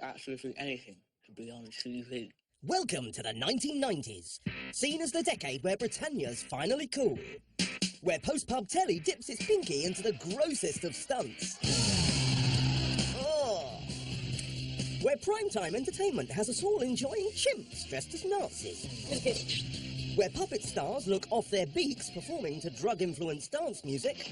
absolutely anything to be on TV. Welcome to the 1990s, seen as the decade where Britannia's finally cool, where post-pub telly dips its pinky into the grossest of stunts. Where primetime entertainment has us all enjoying chimps dressed as Nazis. Where puppet stars look off their beaks performing to drug-influenced dance music.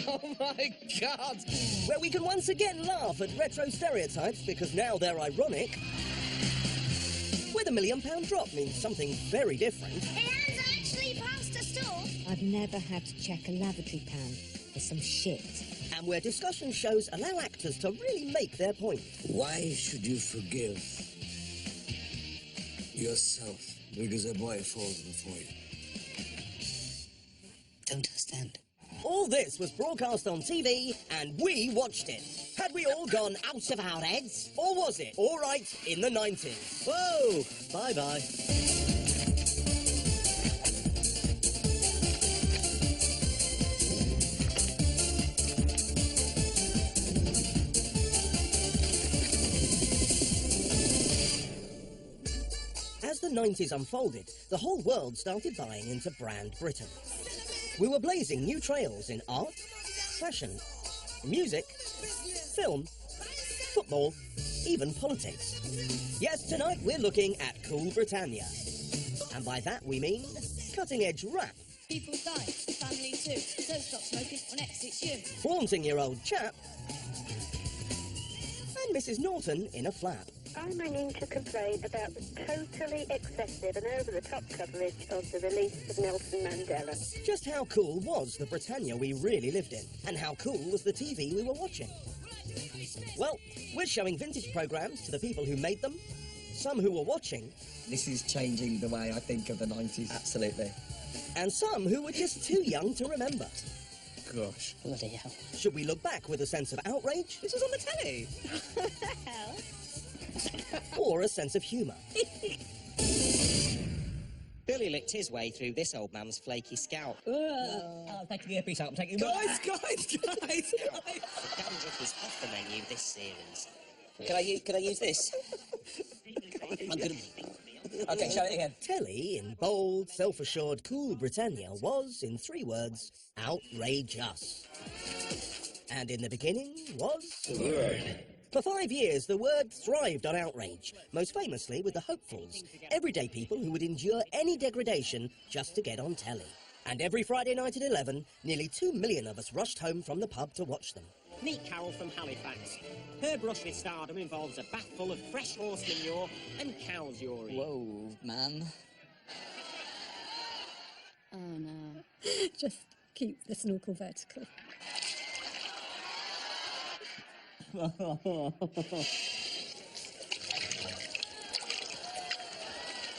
Oh my God! Where we can once again laugh at retro stereotypes because now they're ironic. Where the £1 million drop means something very different. It has actually passed a store. I've never had to check a lavatory pan for some shit. And where discussion shows allow actors to really make their point. Why should you forgive yourself because a boy falls before you? Don't understand. All this was broadcast on TV, and we watched it. Had we all gone out of our heads? Or was it all right in the 90s? Whoa! Bye-bye. As the 90s unfolded, the whole world started buying into brand Britain. We were blazing new trails in art, fashion, music, film, football, even politics. Yes, tonight we're looking at Cool Britannia. And by that we mean cutting-edge rap. People die, family too, so stop smoking or next it's you. Flaunting your old chap. And Mrs. Norton in a flap. I'm ringing to complain about the totally excessive and over-the-top coverage of the release of Nelson Mandela. Just how cool was the Britannia we really lived in? And how cool was the TV we were watching? Well, we're showing vintage programmes to the people who made them, some who were watching. This is changing the way I think of the 90s. Absolutely. And some who were just too young to remember. Gosh. Bloody hell. Should we look back with a sense of outrage? This was on the telly. What the hell? Or a sense of humour? Billy licked his way through this old man's flaky scalp. I'll take the earpiece out. I'm taking Guys! Dandruff is off the menu this series. Can I use this? Okay, show it again. Telly, in bold, self-assured, cool Britannia, was, in 3 words, outrageous. And in the beginning was... Word. For 5 years, the word thrived on outrage, most famously with the hopefuls, everyday people who would endure any degradation just to get on telly. And every Friday night at 11, nearly 2 million of us rushed home from the pub to watch them. Meet Carol from Halifax. Her brush with stardom involves a bath full of fresh horse manure and cow's urine. Whoa, man. Oh no. Just keep the snorkel vertical.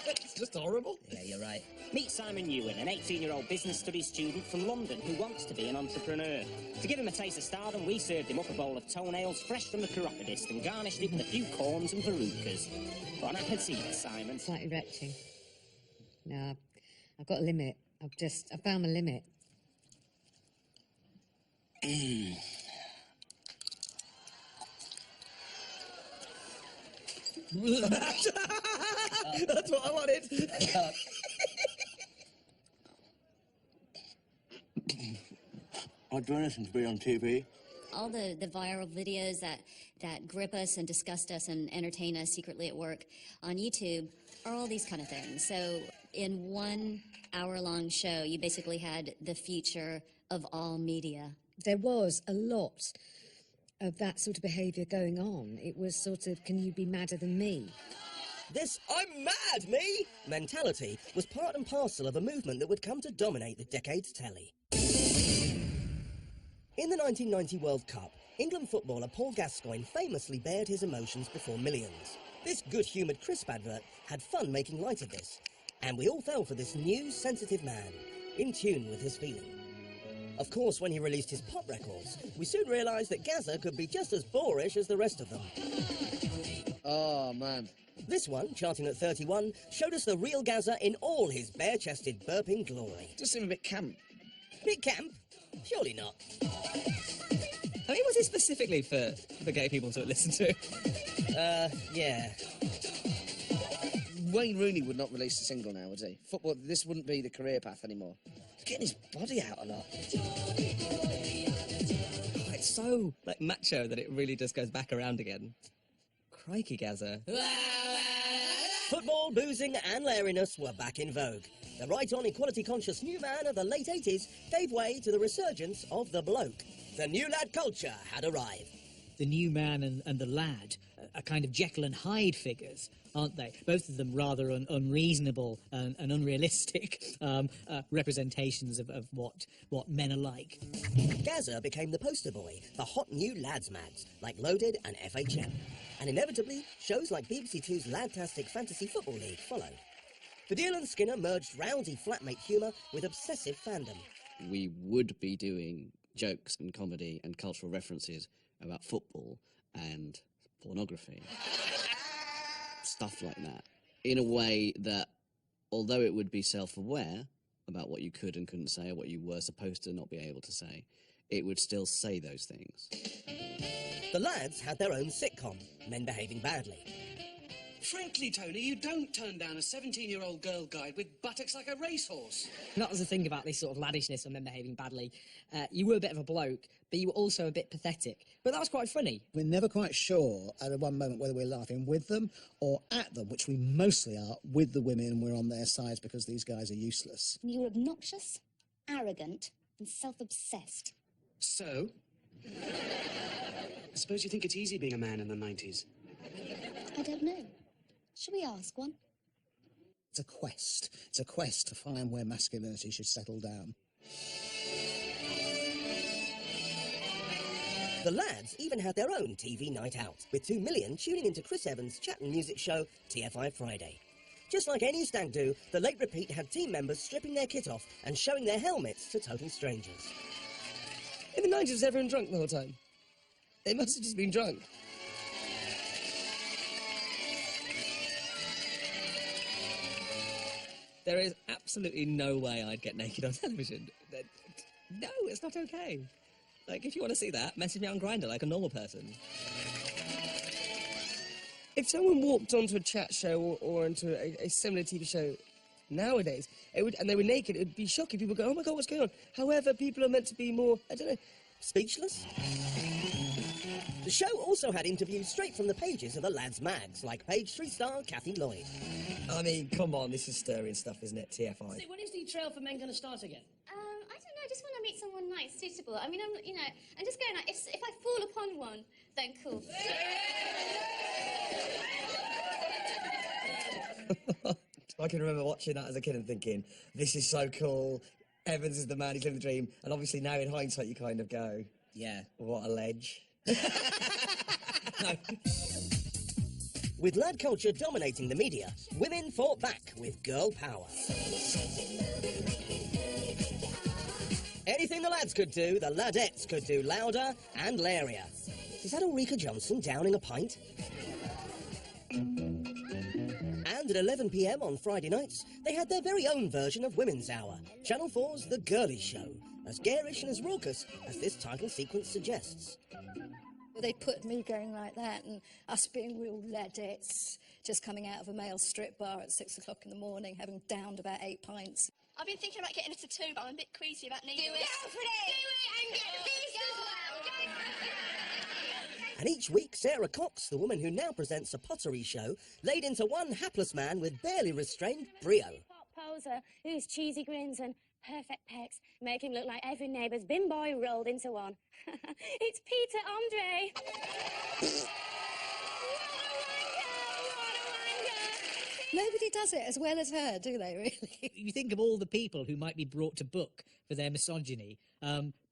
It's just horrible. Yeah, you're right. Meet Simon Ewan, an 18-year-old business studies student from London who wants to be an entrepreneur. To give him a taste of stardom, we served him up a bowl of toenails fresh from the chiropodist and garnished it with a few corns and verrucas. Bon appetit, Simon. Slightly retching. No, I've got a limit. I found my limit. That's what I wanted. I'd do anything to be on TV. All the viral videos that grip us and disgust us and entertain us secretly at work on YouTube are all these kind of things. So in 1 hour-long show, you basically had the future of all media. There was a lot of that sort of behaviour going on. It was sort of, can you be madder than me? This "I'm mad, me" mentality was part and parcel of a movement that would come to dominate the decade's telly. In the 1990 World Cup, England footballer Paul Gascoigne famously bared his emotions before millions. This good-humoured crisp advert had fun making light of this, and we all fell for this new, sensitive man, in tune with his feeling. Of course, when he released his pop records, we soon realised that Gazza could be just as boorish as the rest of them. Oh, man. This one, charting at 31, showed us the real Gazza in all his bare-chested burping glory. Just seemed a bit camp. Bit camp? Surely not. I mean, was it specifically for gay people to listen to? Yeah. Wayne Rooney would not release a single now, would he? Football, this wouldn't be the career path anymore. He's getting his body out a lot. Oh, it's so, like, macho that it really just goes back around again. Crikey, Gazza. Football, boozing and laryness were back in vogue. The right-on, equality-conscious new man of the late 80s gave way to the resurgence of the bloke. The new lad culture had arrived. The new man and the lad are kind of Jekyll and Hyde figures, aren't they? Both of them rather unreasonable and unrealistic representations of what men are like. Gazza became the poster boy for hot new lads mags like Loaded and FHM. And inevitably, shows like BBC Two's Ladtastic Fantasy Football League followed. Baddiel and Skinner merged roundy flatmate humour with obsessive fandom. We would be doing jokes and comedy and cultural references about football and pornography. Stuff like that. In a way that, although it would be self-aware about what you could and couldn't say or what you were supposed to not be able to say, it would still say those things. The lads had their own sitcom, Men Behaving Badly. Frankly, Tony, you don't turn down a 17-year-old girl guide with buttocks like a racehorse. That was the thing about this sort of laddishness and men behaving badly. You were a bit of a bloke, but you were also a bit pathetic. But that was quite funny. We're never quite sure at one moment whether we're laughing with them or at them, which we mostly are with the women, and we're on their sides because these guys are useless. You're obnoxious, arrogant, and self-obsessed. So? I suppose you think it's easy being a man in the 90s? I don't know. Shall we ask one? It's a quest. It's a quest to find where masculinity should settle down. The lads even had their own TV night out, with 2 million tuning into Chris Evans' chat and music show, TFI Friday. Just like any stag do, the late repeat had team members stripping their kit off and showing their helmets to total strangers. In the 90s, was everyone drunk the whole time? They must have just been drunk. There is absolutely no way I'd get naked on television. No, it's not okay. Like, if you want to see that, message me on Grindr like a normal person. If someone walked onto a chat show or into a similar TV show nowadays, and they were naked, it would be shocking. People go, oh my God, what's going on? However, people are meant to be more, I don't know, speechless? The show also had interviews straight from the pages of the lads' mags, like Page 3-star Kathy Lloyd. I mean, come on, this is stirring stuff, isn't it, TFI? So when is the Trail for Men going to start again? I don't know, I just want to meet someone nice, suitable. I mean, I'm just going, like, if I fall upon one, then cool. I can remember watching that as a kid and thinking, this is so cool, Evans is the man, he's living the dream, and obviously now in hindsight you kind of go, yeah, what a ledge. No. With lad culture dominating the media, women fought back with girl power. Anything the lads could do, the ladettes could do louder and lairier. Is that Ulrika Johnson downing a pint? And at 11 p.m. on Friday nights, they had their very own version of Women's Hour, Channel 4's The Girly Show, as garish and as raucous as this title sequence suggests. They put me going like that and us being real ladettes, just coming out of a male strip bar at 6 o'clock in the morning, having downed about 8 pints. I've been thinking about getting a tattoo, but I'm a bit queasy about needles. Do it! Go for it! Do it and get this as well! And each week, Sarah Cox, the woman who now presents a pottery show, laid into one hapless man with barely restrained brio. Poser whose cheesy grins and perfect pecs make him look like every neighbour's bin boy rolled into one. It's Peter Andre. Nobody does it as well as her, do they, really? You think of all the people who might be brought to book for their misogyny.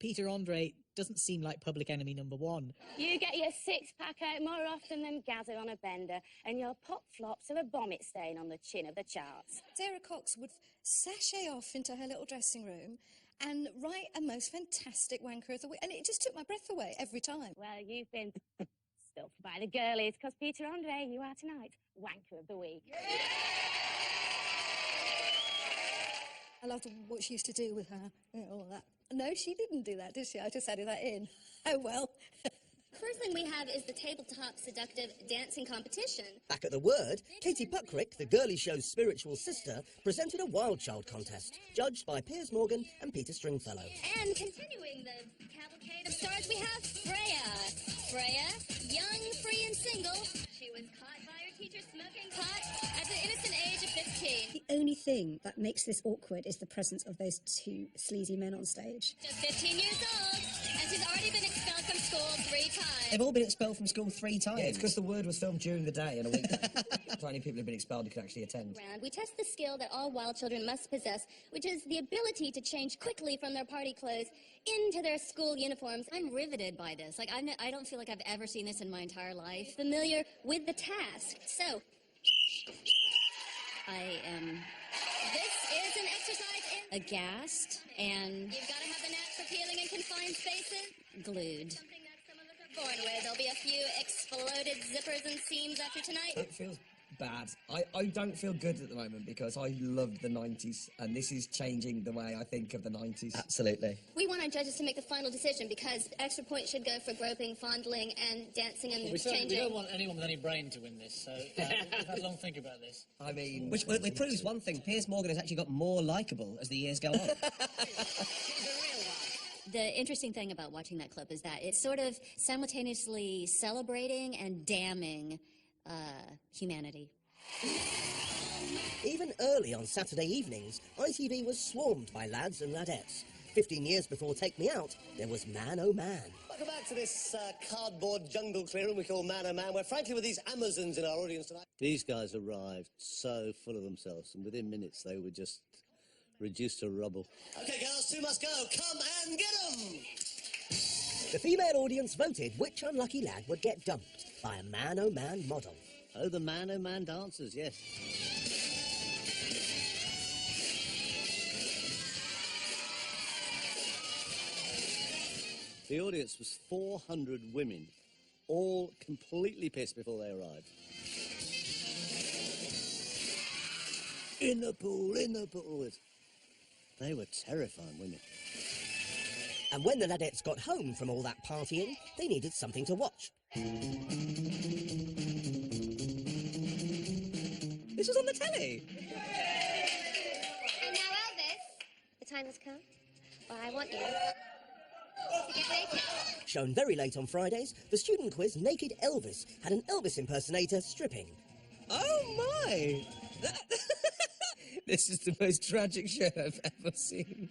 Peter Andre doesn't seem like public enemy number one. You get your six-pack out more often than Gazza on a bender, and your pop-flops are a vomit stain on the chin of the charts. Sarah Cox would sashay off into her little dressing room and write a most fantastic wanker of the week, and it just took my breath away every time. Well, you've been stuffed by the girlies, because Peter Andre, you are tonight wanker of the week. I loved what she used to do with her, all that No, she didn't do that, did she? I just added that in. Oh, well. First thing we have is the tabletop seductive dancing competition. Back at the Word, Katie Puckrick, the girly show's spiritual sister, presented a wild child contest, judged by Piers Morgan and Peter Stringfellow. And continuing the cavalcade of stars, we have Freya. Freya, young, free and single. She was caught by her teacher smoking pot at the innocent age of 15. The only thing that makes this awkward is the presence of those two sleazy men on stage. Just 15 years old, and she's already been expelled from school 3 times. They've all been expelled from school 3 times. Yeah, it's because the Word was filmed during the day and a week. Only people who've been expelled who could actually attend. We test the skill that all wild children must possess, which is the ability to change quickly from their party clothes into their school uniforms. I'm riveted by this. Like, I don't feel like I've ever seen this in my entire life. Familiar with the task. So, I am... This is an exercise in... Aghast, and... You've got to have the knack for peeling in confined spaces. Glued. Something that some of us are born with. There'll be a few exploded zippers and seams after tonight. It feels bad. I don't feel good at the moment because I loved the 90s and this is changing the way I think of the 90s. Absolutely. We want our judges to make the final decision because extra points should go for groping, fondling, and dancing and We changing. don't want anyone with any brain to win this, so we've had a long think about this. I mean... Which it proves one thing. Piers Morgan has actually got more likeable as the years go on. The interesting thing about watching that clip is that it's sort of simultaneously celebrating and damning humanity. Even early on Saturday evenings, ITV was swarmed by lads and ladettes. 15 years before Take Me Out, there was Man Oh Man. Welcome back to this cardboard jungle clearing we call Man Oh Man, where frankly with these Amazons in our audience tonight... These guys arrived so full of themselves, and within minutes they were just reduced to rubble. OK, girls, 2 must go. Come and get them! The female audience voted which unlucky lad would get dumped by a Man Oh Man model. Oh, the Man Oh Man dancers, yes. The audience was 400 women, all completely pissed before they arrived. In the pool, in the pool. They were terrifying women. And when the ladettes got home from all that partying, they needed something to watch. This was on the telly. And now, Elvis, the time has come. Well, I want you to get naked. Shown very late on Fridays, the student quiz Naked Elvis had an Elvis impersonator stripping. Oh, my! This is the most tragic show I've ever seen.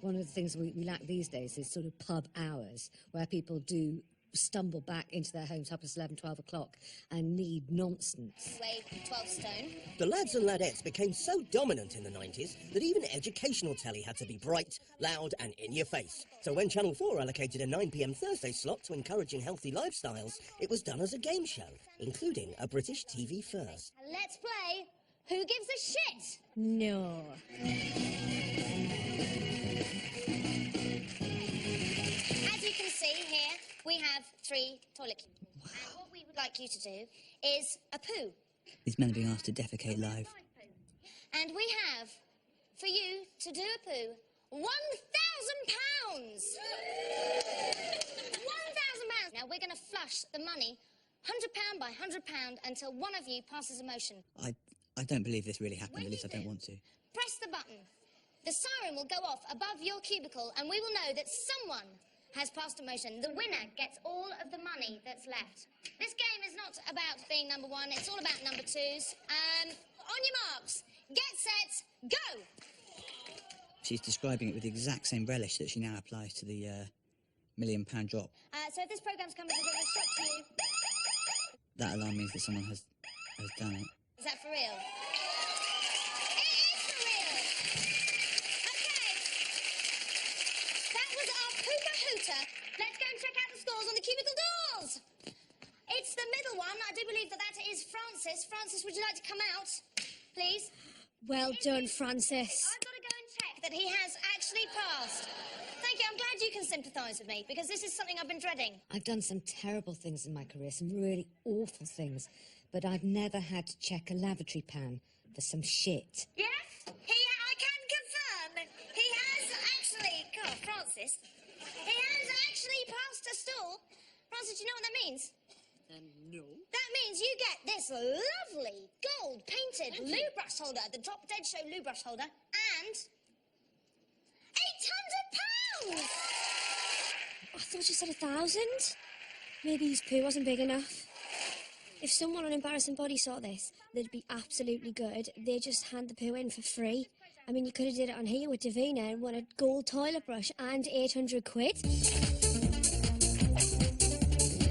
One of the things we lack these days is sort of pub hours, where people do stumble back into their homes half past 11, 12 o'clock and need nonsense. Weigh 12 stone. The lads and ladettes became so dominant in the 90s that even educational telly had to be bright, loud and in your face. So when Channel 4 allocated a 9 p.m. Thursday slot to encouraging healthy lifestyles, it was done as a game show, including a British TV first. And let's play Who Gives a Shit? No. As you can see here, we have 3 toilet cubicles. And what we would like you to do is a poo. These men are being asked to defecate live. And we have, for you to do a poo, £1,000! £1,000! Now we're going to flush the money, £100 by £100, until one of you passes a motion. I don't believe this really happened, at least I don't want to. Press the button. The siren will go off above your cubicle, and we will know that someone has passed a motion. The winner gets all of the money that's left. This game is not about being number 1, it's all about number 2s. On your marks, get set, go! She's describing it with the exact same relish that she now applies to the £1 million drop. So if this programme's come as a bit of a shock to you... That alarm means that someone has done it. Is that for real? It is for real! Okay. That was our Pooper Hooter. Let's go and check out the scores on the cubicle doors. It's the middle one. I do believe that is Francis. Francis, would you like to come out, please? Well done, Francis. I've got to go and check that he has actually passed. Thank you. I'm glad you can sympathise with me, because this is something I've been dreading. I've done some terrible things in my career, some really awful things, but I've never had to check a lavatory pan for some shit. Yes, I can confirm he has this. It has actually passed a stool. Francis, do you know what that means? No. That means you get this lovely gold-painted loo brush holder, the Top Dead Show loo brush holder, and £800! I thought you said 1,000. Maybe his poo wasn't big enough. If someone on Embarrassing Body saw this, they'd be absolutely good. They'd just hand the poo in for free. I mean, you could have did it on here with Davina and won a gold toilet brush and 800 quid.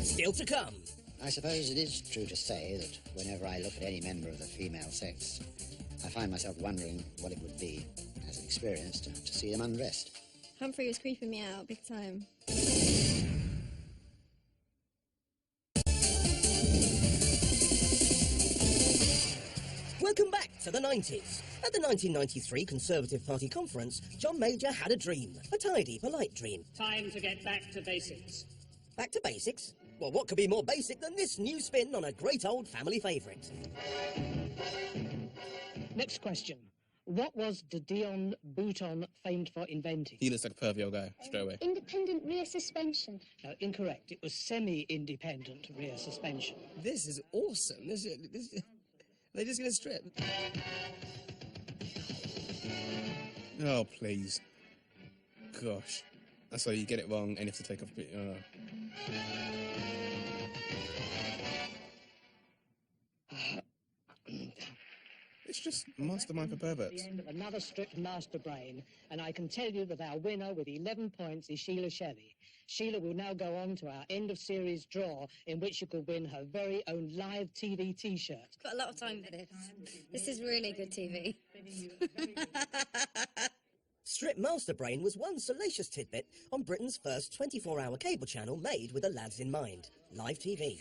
Still to come. I suppose it is true to say that whenever I look at any member of the female sex, I find myself wondering what it would be as an experience to see them undressed. Humphrey was creeping me out big time. Welcome back to the 90s. At the 1993 Conservative Party conference, John Major had a dream. A tidy, polite dream. Time to get back to basics. Back to basics? Well, what could be more basic than this new spin on a great old family favourite? Next question. What was the Dion Bouton famed for inventing? He looks like a pervy old guy, straight away. Independent rear suspension. No, incorrect. It was semi-independent rear suspension. This is awesome. They're just going to strip. Oh, please. Gosh. That's why you get it wrong and you have to take off... It's just Mastermind for Perverts. The end of another stripped master brain, and I can tell you that our winner with 11 points is Sheila Shelley. Sheila will now go on to our end of series draw, in which you could win her very own live TV T-shirt. Got a lot of time for this. This is really good TV. Strip Master Brain was one salacious tidbit on Britain's first 24-hour cable channel made with the lads in mind, live TV.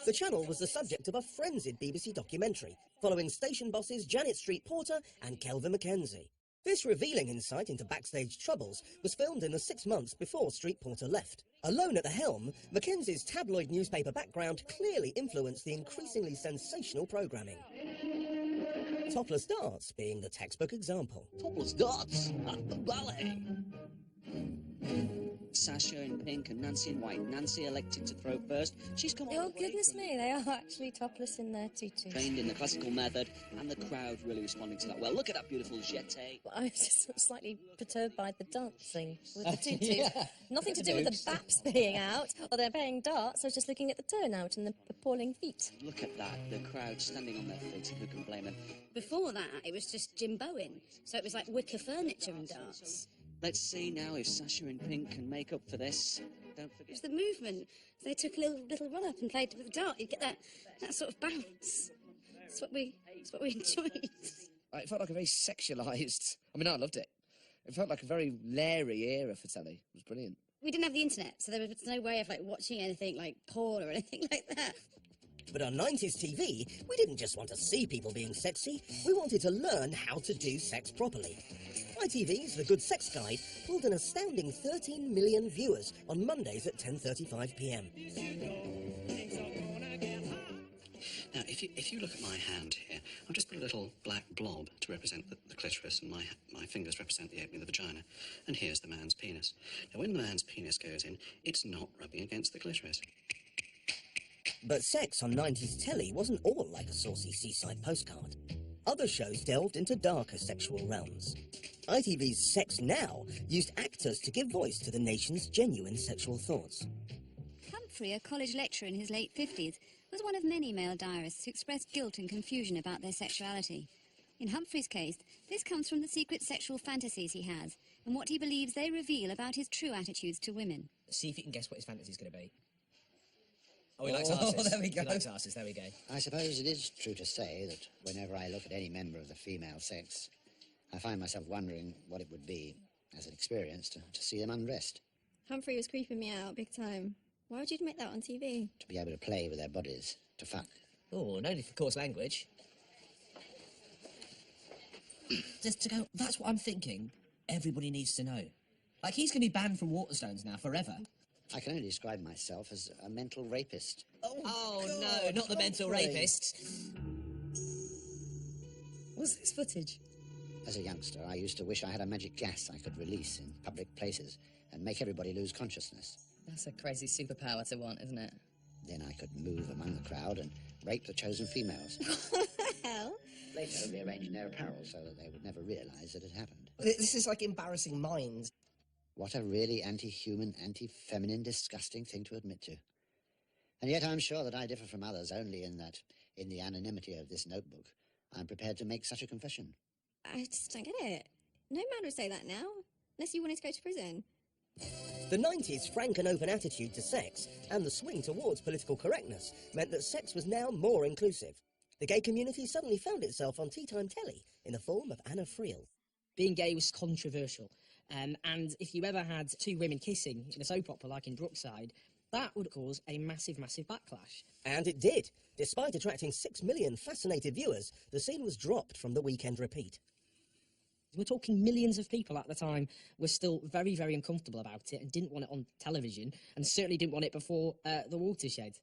The channel was the subject of a frenzied BBC documentary, following station bosses Janet Street Porter and Kelvin Mackenzie. This revealing insight into backstage troubles was filmed in the 6 months before Street Porter left. Alone at the helm, Mackenzie's tabloid newspaper background clearly influenced the increasingly sensational programming. Topless darts being the textbook example. Topless darts at the ballet. Sasha in pink and Nancy in white. Nancy elected to throw first. She's come on. Oh, goodness me, they are actually topless in their tutus. Trained in the classical method, and the crowd really responding to that. Well, look at that beautiful jeté. Well, I was just slightly perturbed by the dancing with the tutus. Yeah. Nothing to do with the baps being out, or they're playing darts. I was just looking at the turnout and the appalling feet. Look at that, the crowd standing on their feet. Who can blame them? Before that, it was just Jim Bowen, so it was like wicker furniture and darts. Let's see now if Sasha in pink can make up for this. Don't forget. It was the movement. They took a little run up and played with the dart. You get that sort of bounce. That's what we enjoyed. It felt like a very sexualised... I mean, I loved it. It felt like a very Larry era for telly. It was brilliant. We didn't have the internet, so there was no way of watching anything like porn or anything like that. But on 90s TV, we didn't just want to see people being sexy, we wanted to learn how to do sex properly. ITV's The Good Sex Guide pulled an astounding 13 million viewers on Mondays at 10:35 p.m. Now, if you look at my hand here, I've just put a little black blob to represent the clitoris, and my fingers represent the opening of the vagina. And here's the man's penis. Now, when the man's penis goes in, it's not rubbing against the clitoris. But sex on 90s telly wasn't all like a saucy seaside postcard. Other shows delved into darker sexual realms. ITV's Sex Now used actors to give voice to the nation's genuine sexual thoughts. Humphrey, a college lecturer in his late 50s, was one of many male diarists who expressed guilt and confusion about their sexuality. In Humphrey's case, this comes from the secret sexual fantasies he has and what he believes they reveal about his true attitudes to women. See if you can guess what his fantasy's going to be. Oh, he likes artists. There we go. He likes artists, there we go. I suppose it is true to say that whenever I look at any member of the female sex, I find myself wondering what it would be as an experience to see them undressed. Humphrey was creeping me out big time. Why would you make that on TV? To be able to play with their bodies, to fuck. Oh, no need for coarse language. Just to go, that's what I'm thinking. Everybody needs to know. Like, he's going to be banned from Waterstones now forever. I can only describe myself as a mental rapist. Oh no, not the mental rapist. What's this footage? As a youngster, I used to wish I had a magic gas I could release in public places and make everybody lose consciousness. That's a crazy superpower to want, isn't it? Then I could move among the crowd and rape the chosen females. What the hell? Later, rearranging their apparel so that they would never realise it had happened. This is like embarrassing minds. What a really anti-human, anti-feminine, disgusting thing to admit to. And yet I'm sure that I differ from others only in that, in the anonymity of this notebook, I'm prepared to make such a confession. I just don't get it. No man would say that now, unless you wanted to go to prison. The 90s' frank and open attitude to sex and the swing towards political correctness meant that sex was now more inclusive. The gay community suddenly found itself on tea-time telly in the form of Anna Friel. Being gay was controversial, and if you ever had two women kissing in a soap opera like in Brookside, that would cause a massive, massive backlash. And it did. Despite attracting 6 million fascinated viewers, the scene was dropped from the weekend repeat. We're talking millions of people at the time were still very, very uncomfortable about it and didn't want it on television, and certainly didn't want it before the watershed.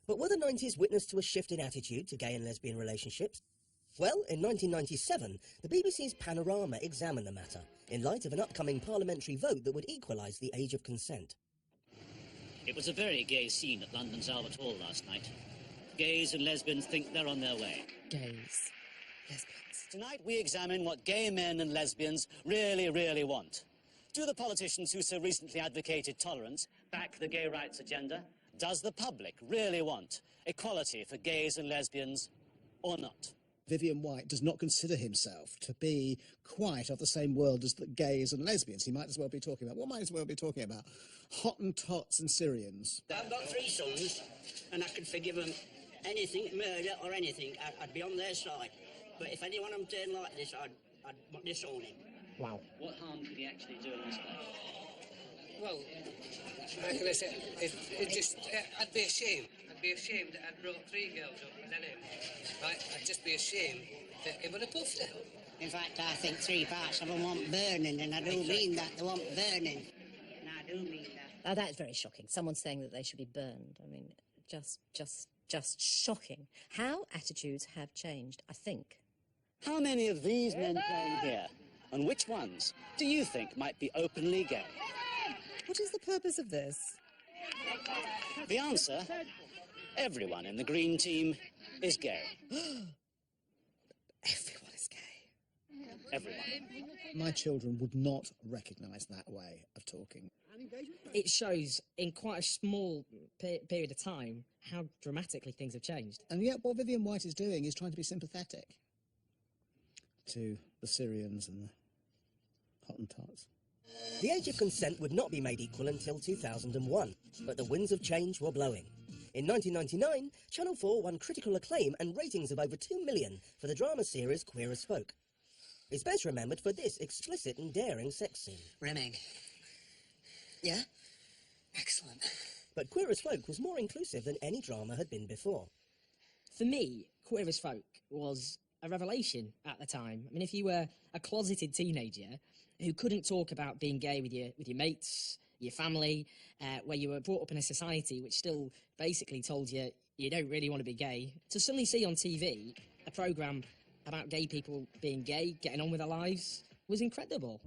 But were the 90s witness to a shift in attitude to gay and lesbian relationships? Well, in 1997, the BBC's Panorama examined the matter in light of an upcoming parliamentary vote that would equalise the age of consent. It was a very gay scene at London's Albert Hall last night. Gays and lesbians think they're on their way. Gays. Lesbians. Tonight we examine what gay men and lesbians really, really want. Do the politicians who so recently advocated tolerance back the gay rights agenda? Does the public really want equality for gays and lesbians or not? Vivian White does not consider himself to be quite of the same world as the gays and lesbians. He might as well be talking about, what might as well be talking about? Hottentots and Syrians. I've got 3 sons, and I could forgive them anything, murder or anything. I'd be on their side. But if anyone of them turned like this, I'd disown him. Wow. What harm could he actually do in this place? Well, listen, I'd be ashamed. I'd be ashamed that I'd brought 3 girls up and then him. Right? I'd just be ashamed that it would have puffed it. In fact, I think 3 parts of them want burning, and I do mean that, they want burning. And I do mean that. Oh, that's very shocking. Someone saying that they should be burned. I mean, just shocking. How attitudes have changed, I think. How many of these men playing here, and which ones do you think might be openly gay? What is the purpose of this? The answer, everyone in the green team is gay. Everyone is gay. Everyone. My children would not recognise that way of talking. It shows in quite a small period of time how dramatically things have changed. And yet what Vivian White is doing is trying to be sympathetic to the Syrians and the Hottentots. The age of consent would not be made equal until 2001, but the winds of change were blowing. In 1999, Channel 4 won critical acclaim and ratings of over 2 million for the drama series Queer as Folk. It's best remembered for this explicit and daring sex scene. Remming. Yeah? Excellent. But Queer as Folk was more inclusive than any drama had been before. For me, Queer as Folk was a revelation at the time. I mean, if you were a closeted teenager who couldn't talk about being gay with your mates, your family, where you were brought up in a society which still basically told you you don't really want to be gay, to suddenly see on TV a programme about gay people being gay, getting on with their lives, was incredible.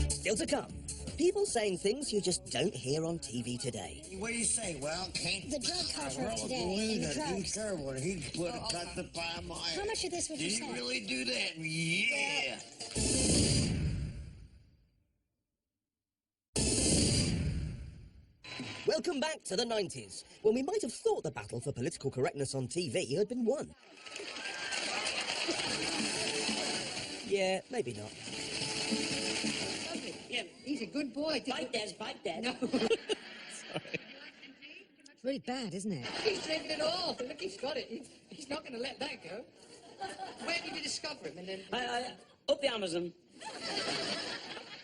Still to come, people saying things you just don't hear on TV today. What do you say? Well, Kate, The drug culture of today, and drugs. He's terrible. He would have cut the palm mile. How much of this would you Did say? he really do that? Yeah. Welcome back to the 90s, when we might have thought the battle for political correctness on TV had been won. Yeah, maybe not. Yeah, he's a good boy. Bite Des. No. Sorry. It's really bad, isn't it? He's lived it all. Look, he's got it. He's not going to let that go. Where did you discover him? And then Up the Amazon.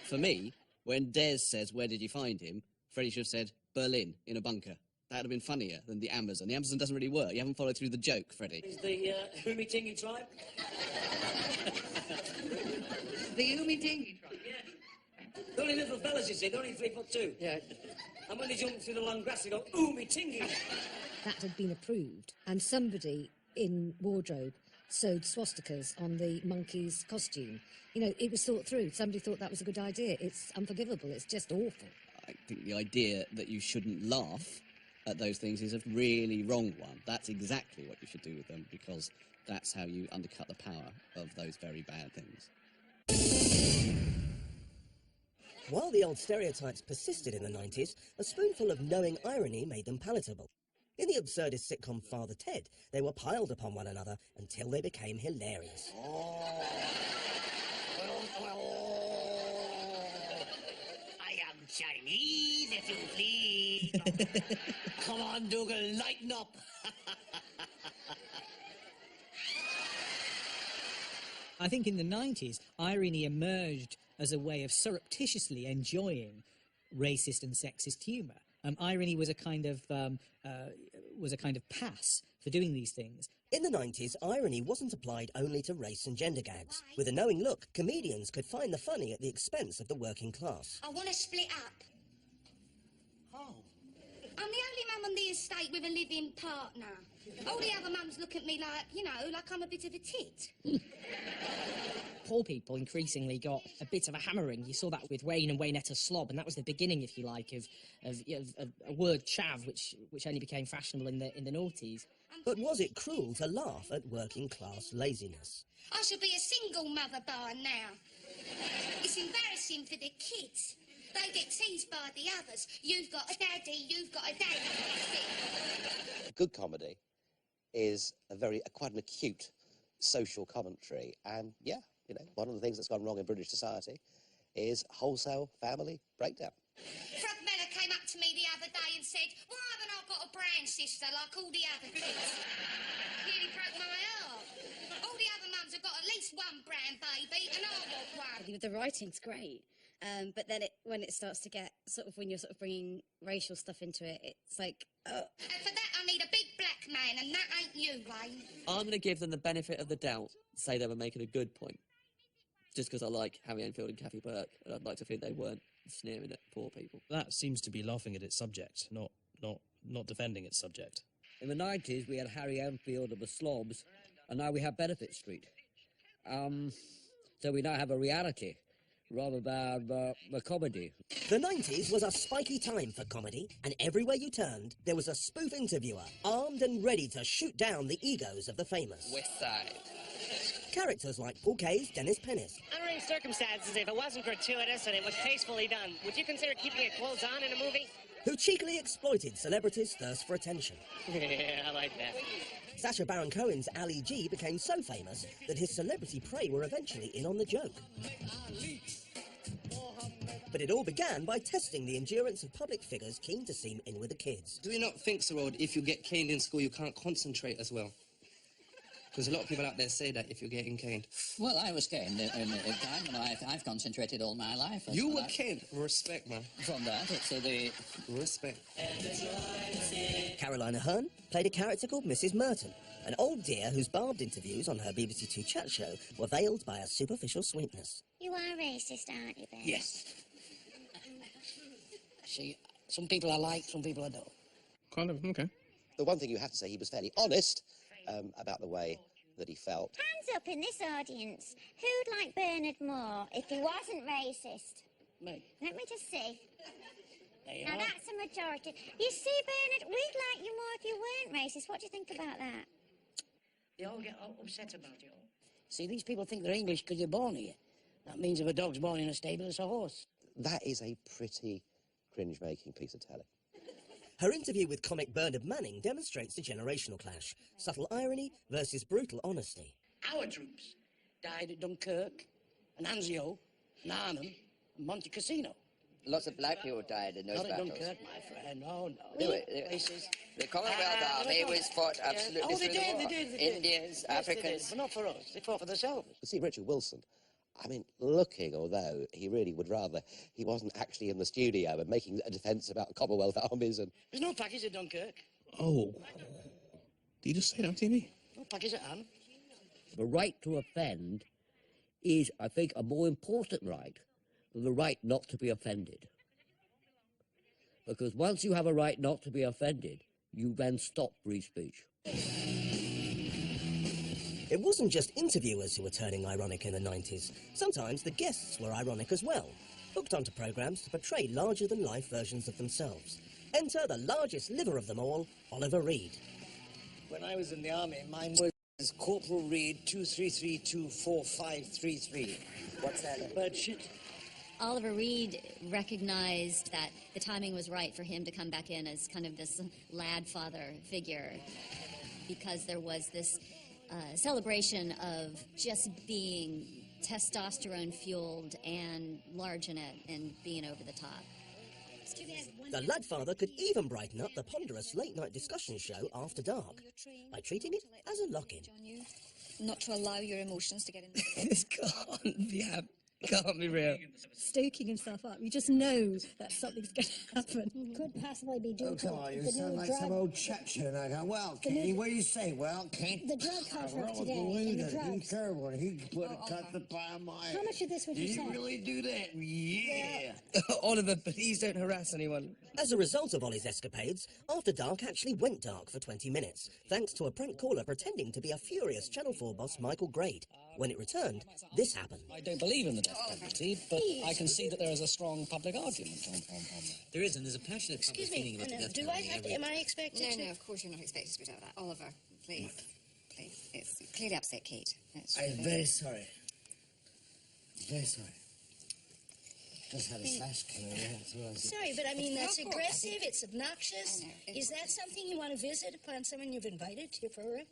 For me, when Des says, "Where did you find him?" Freddie should have said, "Berlin, in a bunker." That would have been funnier than the Amazon. The Amazon doesn't really work. You haven't followed through the joke, Freddie. Is the Umi-Tingi tribe? the Umi-Dingi tribe. Yeah. They're only little fellas, you see. They're only 3'2". Yeah. And when they jump through the long grass, they go, Umi-Tingi. That had been approved, and somebody in wardrobe sewed swastikas on the monkey's costume. You know, it was thought through. Somebody thought that was a good idea. It's unforgivable. It's just awful. I think the idea that you shouldn't laugh at those things is a really wrong one. That's exactly what you should do with them, because that's how you undercut the power of those very bad things. While the old stereotypes persisted in the 90s, a spoonful of knowing irony made them palatable. In the absurdist sitcom Father Ted, they were piled upon one another until they became hilarious. I am Chinese, if you please. Come on, Dougal, lighten up. I think in the 90s, irony emerged as a way of surreptitiously enjoying racist and sexist humour. Irony was a kind of pass for doing these things. In the 90s, irony wasn't applied only to race and gender gags. With a knowing look, comedians could find the funny at the expense of the working class. I want to split up. Oh. I'm the only mum on the estate with a living partner. All the other mums look at me like, you know, like I'm a bit of a tit. Poor people increasingly got a bit of a hammering. You saw that with Wayne and Waynetta Slob, and that was the beginning, if you like, of a word chav, which only became fashionable in the noughties. But was it cruel to laugh at working class laziness? I should be a single mother by now. It's embarrassing for the kids. They get teased by the others. You've got a daddy, you've got a daddy. Good comedy is quite an acute social commentary, and yeah, you know, one of the things that's gone wrong in British society is wholesale family breakdown. Frog Mella came up to me the other day and said, "Why haven't I got a brown sister like all the other kids?" Nearly broke my heart. All the other mums have got at least one brown baby, and I want one. The writing's great, but then when it starts to get when you're bringing racial stuff into it, it's like, oh. And for that, I need a big black man, and that ain't you, Wayne. I'm going to give them the benefit of the doubt, say they were making a good point. Just because I like Harry Enfield and Kathy Burke, and I'd like to think they weren't sneering at poor people. That seems to be laughing at its subject, not defending its subject. In the 90s, we had Harry Enfield and the Slobs, and now we have Benefit Street. So we now have a reality rather than a comedy. The 90s was a spiky time for comedy, and everywhere you turned, there was a spoof interviewer, armed and ready to shoot down the egos of the famous. West Side. Characters like Paul Kaye's Dennis Pennis. Under any circumstances, if it wasn't gratuitous and it was tastefully done, would you consider keeping your clothes on in a movie? Who cheekily exploited celebrities' thirst for attention. Yeah, I like that. Sacha Baron Cohen's Ali G became so famous that his celebrity prey were eventually in on the joke. But it all began by testing the endurance of public figures keen to seem in with the kids. Do you not think, Sir Rod, if you get caned in school, you can't concentrate as well? Because a lot of people out there say that if you're getting caned. Well, I was caned in a time, and I've concentrated all my life. You were caned. Respect, man. From that, it's the... Respect. Caroline Aherne played a character called Mrs. Merton, an old dear whose barbed interviews on her BBC Two chat show were veiled by a superficial sweetness. You are racist, aren't you, Ben? Yes. See, some people I like, some people I don't. Kind of, okay. The one thing you have to say, he was fairly honest about the way that he felt. Hands up in this audience. Who'd like Bernard more if he wasn't racist? Me. Let me just see. There you Now are. that's a majority. You see, Bernard, we'd like you more if you weren't racist. What do you think about that? They all get all upset about it all. See, these people think they're English because they're born here. That means if a dog's born in a stable, it's a horse. That is a pretty cringe-making piece of telly. Her interview with comic Bernard Manning demonstrates the generational clash. Subtle irony versus brutal honesty. Our troops died at Dunkirk, and Anzio, and Arnhem, and Monte Cassino. Lots of black people died in those Not at battles. Dunkirk, my friend. No. Places. The Commonwealth Army was fought absolutely Oh, they through the did, war. they did. Indians, Yes, they Africans. did, but not for us. They fought for themselves. You see, Richard Wilson, I mean, looking, although he really would rather he wasn't actually in the studio and making a defence about Commonwealth armies and... There's no package at Dunkirk. Oh. Did you just say that on TV? No package at Arnhem. The right to offend is, I think, a more important right than the right not to be offended. Because once you have a right not to be offended, you then stop free speech. It wasn't just interviewers who were turning ironic in the 90s. Sometimes the guests were ironic as well, hooked onto programmes to portray larger-than-life versions of themselves. Enter the largest liver of them all, Oliver Reed. When I was in the army, mine was Corporal Reed 233245533. What's that, a bird shit? Oliver Reed recognized that the timing was right for him to come back in as kind of this lad father figure, because there was this celebration of just being testosterone fueled and large in it and being over the top. The lad father could even brighten up the ponderous late-night discussion show After Dark by treating it as a lock-in. Not to allow your emotions to get in the This can't be real. Stoking himself up. You just know that something's going to happen. Could possibly be due Oh, come on, you sound like some old chat show. And I go, well, Katie, what do you say? Well, Kate... The drug conference I today, believe and the it. He's drugs. terrible. He would have cut the palm my... How much of this would you Did say? he really do that? Yeah. Oliver, please don't harass anyone. As a result of Ollie's escapades, After Dark actually went dark for 20 minutes, thanks to a prank caller pretending to be a furious Channel 4 boss Michael Grade. When it returned, this happened. I don't believe in the death penalty, but I can see that there is a strong public argument on that. There is, and there's a passionate public feeling about the death do I penalty. have to, am I expected to? No, of course you're not expected to be doing that. Oliver, please. Please. It's clearly upset Kate. I'm very sorry. Very sorry. Just had a slash coming in. That's what I said. Sorry, but I mean, that's Of course. aggressive, it's obnoxious. I know. Is that something you want to visit upon someone you've invited to your program?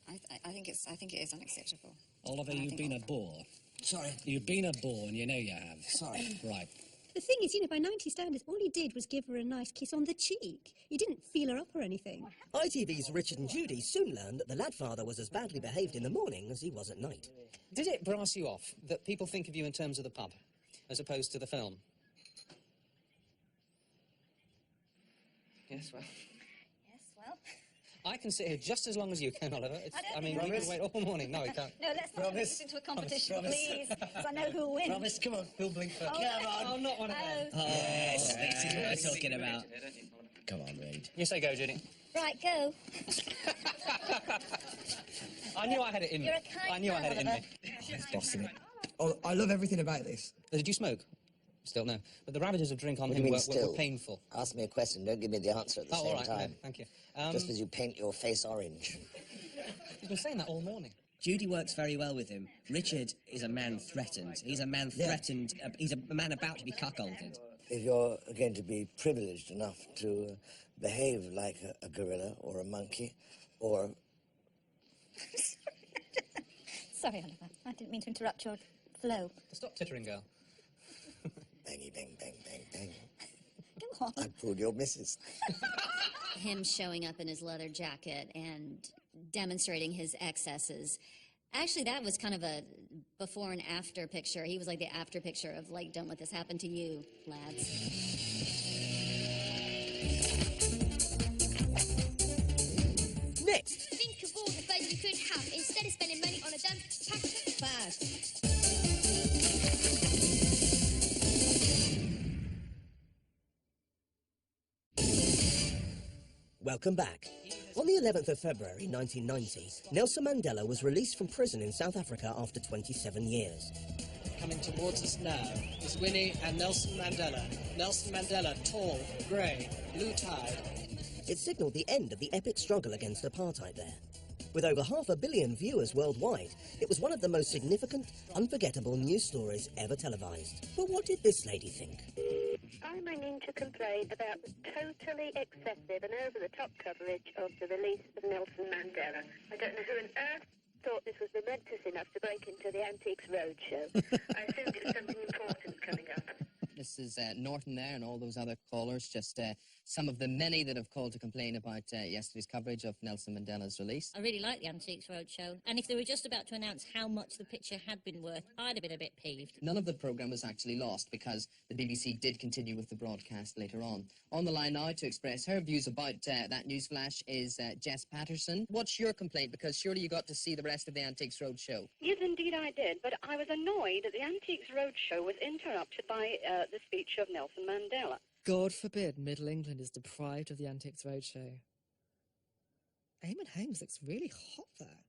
I think it is unacceptable. Oliver, you've been a bore. Sorry. You've been a bore, and you know you have. Sorry. Right. The thing is, by 90 standards, all he did was give her a nice kiss on the cheek. He didn't feel her up or anything. ITV's Richard and Judy soon learned that the lad father was as badly behaved in the morning as he was at night. Did it brass you off that people think of you in terms of the pub, as opposed to the film? Yes, well... Yes, well... I can sit here just as long as you can, Oliver. I mean, we can wait all morning. No, we can't. No, let's not make this into a competition, Promise. please, because I know who'll win. Promise, come on. Who'll blink first? Oh, Come on. Oh, not one of them. Yes, this is what I'm talking about. Come on, Reed. You say go, Judy. Right, go. I knew I had it in me. You're a kind I knew I had it in me. He's bossing it. Oh, I love everything about this. Did you smoke? Still no. But the ravages of drink on What do him you were mean still? painful. Ask me a question, don't give me the answer at the Oh, same all right. time. No, thank you. Just as you paint your face orange. You've been saying that all morning. Judy works very well with him. Richard is a man threatened. He's a man threatened. He's a man about to be cuckolded. If you're going to be privileged enough to behave like a gorilla or a monkey or... Sorry, Oliver. I didn't mean to interrupt your flow. Stop tittering, girl. Bangy, bang, bang, bang, bang. Go on. I pulled your missus. Him showing up in his leather jacket and demonstrating his excesses. Actually, that was kind of a before and after picture. He was like the after picture of, like, don't let this happen to you, lads. Next, Think of all the fun you could have instead of spending money on a dumb pack of bad. welcome back. On the 11th of February 1990, Nelson Mandela was released from prison in South Africa after 27 years. Coming towards us now is Winnie and Nelson Mandela. Nelson Mandela, tall, grey, blue-tied. It signalled the end of the epic struggle against apartheid there. With over 500 million viewers worldwide, it was one of the most significant, unforgettable news stories ever televised. But what did this lady think? I'm ringing to complain about the totally excessive and over-the-top coverage of the release of Nelson Mandela. I don't know who on earth thought this was momentous enough to break into the Antiques Roadshow. I assumed it was something important coming up. This is Norton there and all those other callers, just some of the many that have called to complain about yesterday's coverage of Nelson Mandela's release. I really like the Antiques Roadshow, and if they were just about to announce how much the picture had been worth, I'd have been a bit peeved. None of the programme was actually lost because the BBC did continue with the broadcast later on. On the line now to express her views about that newsflash is Jess Patterson. What's your complaint? Because surely you got to see the rest of the Antiques Roadshow. Yes, indeed I did, but I was annoyed that the Antiques Roadshow was interrupted by the speech of Nelson Mandela. God forbid Middle England is deprived of the Antiques Roadshow. Eamon Holmes looks really hot there.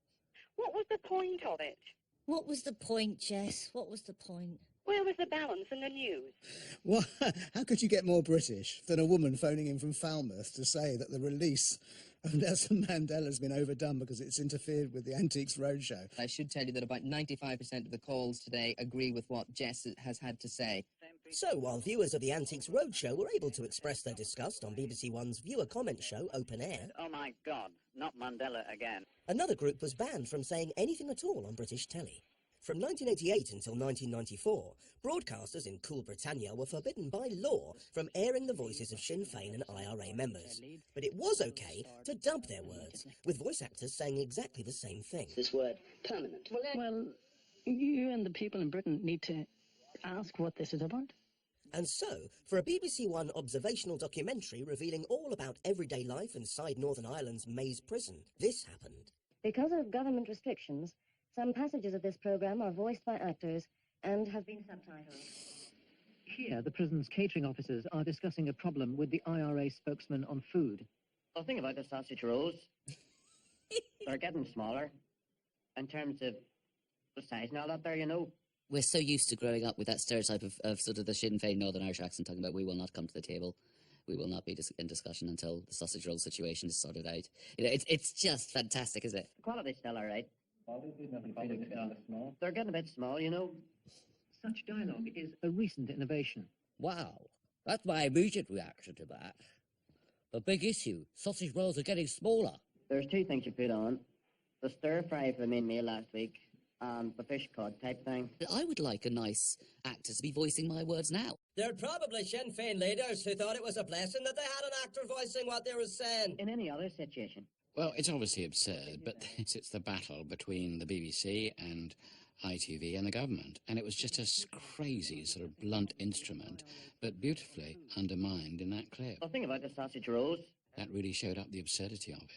What was the point of it? What was the point, Jess? What was the point? Where was the balance in the news? Well, how could you get more British than a woman phoning in from Falmouth to say that the release of Nelson Mandela has been overdone because it's interfered with the Antiques Roadshow? I should tell you that about 95% of the calls today agree with what Jess has had to say. So, while viewers of the Antiques Roadshow were able to express their disgust on BBC One's viewer comment show, Open Air... Oh my God, not Mandela again. Another group was banned from saying anything at all on British telly. From 1988 until 1994, broadcasters in Cool Britannia were forbidden by law from airing the voices of Sinn Féin and IRA members. But it was okay to dub their words, with voice actors saying exactly the same thing. This word, permanent. Well, you and the people in Britain need to ask what this is about. And so, for a BBC One observational documentary revealing all about everyday life inside Northern Ireland's Maze prison, this happened. Because of government restrictions, some passages of this programme are voiced by actors and have been subtitled. Here, the prison's catering officers are discussing a problem with the IRA spokesman on food. The thing about the sausage rolls, they're getting smaller in terms of the size and all that there, you know. We're so used to growing up with that stereotype of sort of the Sinn Féin Northern Irish accent talking about we will not come to the table. We will not be in discussion until the sausage roll situation is sorted out. You know, it's just fantastic, isn't it? The quality's still all right. They're getting a bit small, you know. Such dialogue is a recent innovation. Wow, that's my immediate reaction to that. The big issue, sausage rolls are getting smaller. There's two things you put on. The stir fry for the main meal last week and the fish cod type thing. I would like a nice actor to be voicing my words now. There are probably Sinn Féin leaders who thought it was a blessing that they had an actor voicing what they were saying. In any other situation. Well, it's obviously absurd, but it's the battle between the BBC and ITV and the government. And it was just a crazy sort of blunt instrument, but beautifully undermined in that clip. The thing about the sausage rolls. That really showed up the absurdity of it.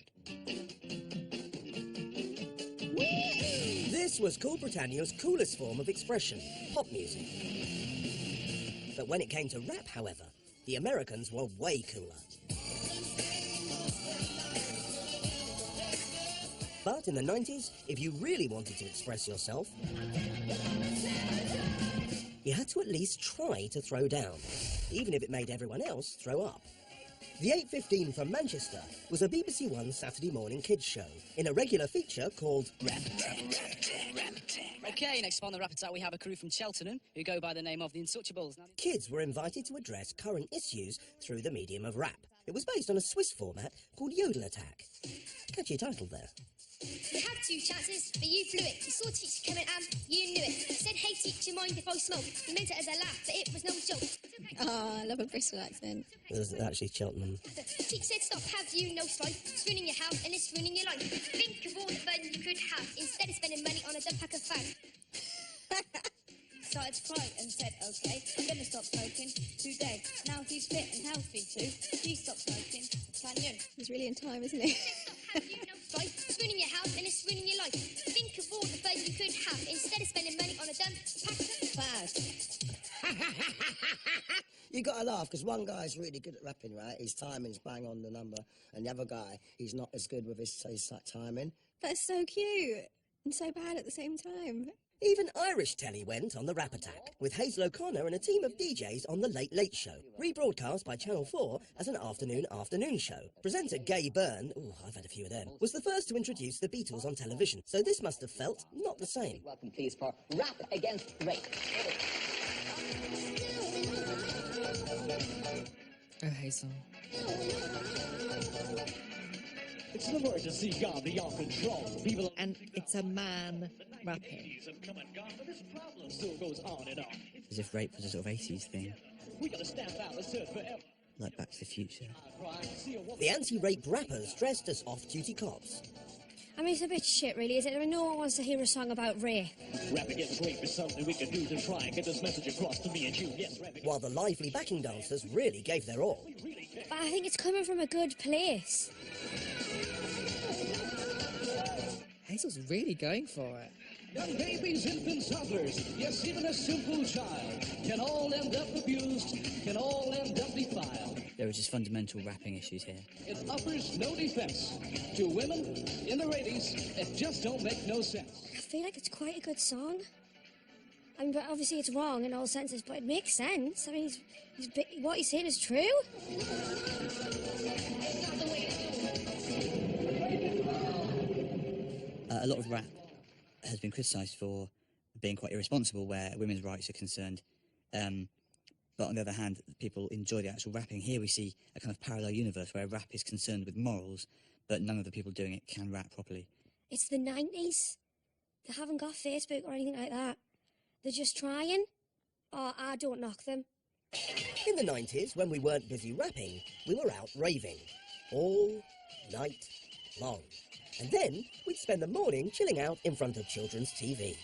This was Cool Britannia's coolest form of expression, pop music. But when it came to rap, however, the Americans were way cooler. But in the 90s, if you really wanted to express yourself, you had to at least try to throw down, even if it made everyone else throw up. The 8:15 from Manchester was a BBC One Saturday morning kids show in a regular feature called Rap Attack. OK, next on the Rap Attack we have a crew from Cheltenham who go by the name of the Untouchables. Kids were invited to address current issues through the medium of rap. It was based on a Swiss format called Yodel Attack. Catchy title there. You had 2 chances, but you blew it. You saw teacher coming and you knew it. Said, hey teacher, mind if I smoke? You meant it as a laugh, but it was no joke. Oh, I love a Bristol accent. It was actually Cheltenham. Teacher said, stop, have you no spite? It's ruining your house and it's ruining your life. Think of all the fun you could have instead of spending money on a dumb pack of fag. Started to cry and said, okay, I'm going to stop smoking today. Now he's fit and healthy too. He stopped smoking. Can you? He's really in time, isn't he? Have you no spite? It's ruining your house and it's ruining your life. Think of all the fun you could have instead of spending money on a dumb pack of fag. You got to laugh because one guy's really good at rapping, right? His timing's bang on the number, and the other guy, he's not as good with his timing. That's so cute and so bad at the same time. Even Irish telly went on the Rap Attack, with Hazel O'Connor and a team of DJs on The Late Late Show, rebroadcast by Channel 4 as an afternoon show. Presenter Gay Byrne, I've had a few of them, was the first to introduce the Beatles on television, so this must have felt not the same. Welcome, please, for Rap Against Rape. Oh, Hazel. It's an emergency gone beyond control. People and it's a man rapping. Still goes on and on. As if rape was a sort of 80s thing. We gotta stamp out the search forever. Like Back to the Future. The anti-rape rappers dressed as off-duty cops. I mean, it's a bit shit, really, is it? I mean, no one wants to hear a song about rape. Rap against rape is something we can do to try and get this message across to me and you. Yes, while the lively backing dancers really gave their all. But I think it's coming from a good place. Hazel's really going for it. Young babies, infants, toddlers, yes, even a simple child can all end up abused, can all end up defiled. There are just fundamental rapping issues here. It offers no defense to women in their 80s that just don't make no sense. I feel like it's quite a good song. I mean, but obviously it's wrong in all senses, but it makes sense. I mean, what he's saying is true. A lot of rap has been criticised for being quite irresponsible where women's rights are concerned. But on the other hand, people enjoy the actual rapping. Here we see a kind of parallel universe where rap is concerned with morals, but none of the people doing it can rap properly. It's the 90s. They haven't got Facebook or anything like that. They're just trying. Oh, I don't knock them. In the 90s, when we weren't busy rapping, we were out raving. All night long. And then we'd spend the morning chilling out in front of children's TV.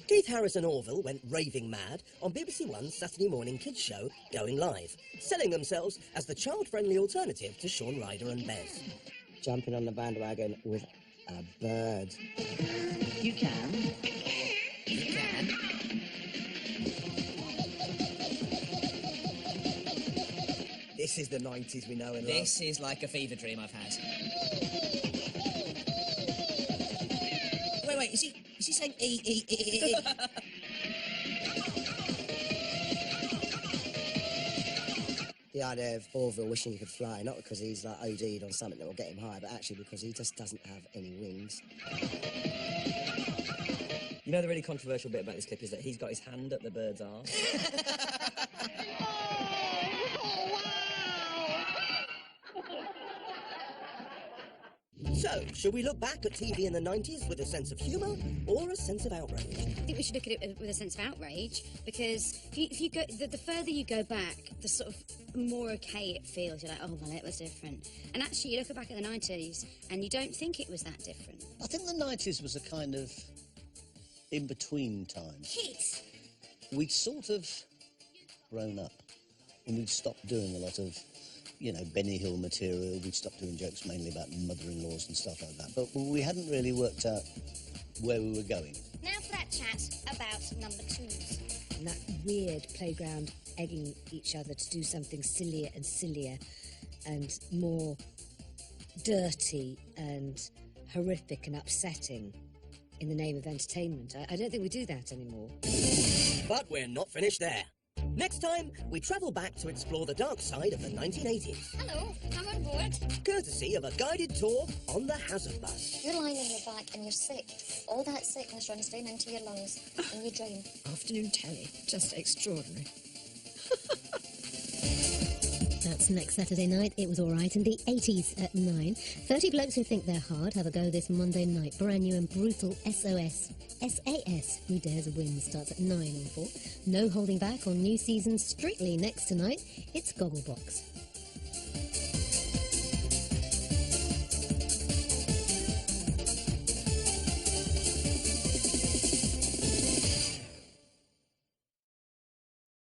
Keith Harrison Orville went raving mad on BBC One's Saturday morning kids show Going Live, selling themselves as the child-friendly alternative to Shaun Ryder and Bez. Jumping on the bandwagon with a bird. You can. You can. This is the 90s we know and love. This is like a fever dream I've had. Wait, is he saying E? The idea of Orville wishing he could fly, not because he's like OD'd on something that will get him high, but actually because he just doesn't have any wings. You know the really controversial bit about this clip is that he's got his hand up the bird's arse. So, should we look back at TV in the 90s with a sense of humour or a sense of outrage? I think we should look at it with a sense of outrage, because if you go, the further you go back, the sort of more okay it feels. You're like, oh, well, it was different. And actually, you look back at the 90s, and you don't think it was that different. I think the 90s was a kind of in-between time. Keith! We'd sort of grown up, and we'd stopped doing a lot of, you know, Benny Hill material. We'd stopped doing jokes mainly about mother-in-laws and stuff like that. But we hadn't really worked out where we were going. Now for that chat about number twos. And that weird playground egging each other to do something sillier and sillier and more dirty and horrific and upsetting in the name of entertainment. I don't think we do that anymore. But we're not finished there. Next time, we travel back to explore the dark side of the 1980s. Hello, I'm on board. Courtesy of a guided tour on the Hazard Bus. You're lying on your back and you're sick. All that sickness runs down into your lungs and you drown. Afternoon telly, just extraordinary. That's next Saturday night. It Was Alright in the 80s at 9. 30 blokes who think they're hard have a go this Monday night. Brand new and brutal SAS. Who Dares Win starts at 9 on 4. No holding back on new season Strictly next tonight. It's Gogglebox.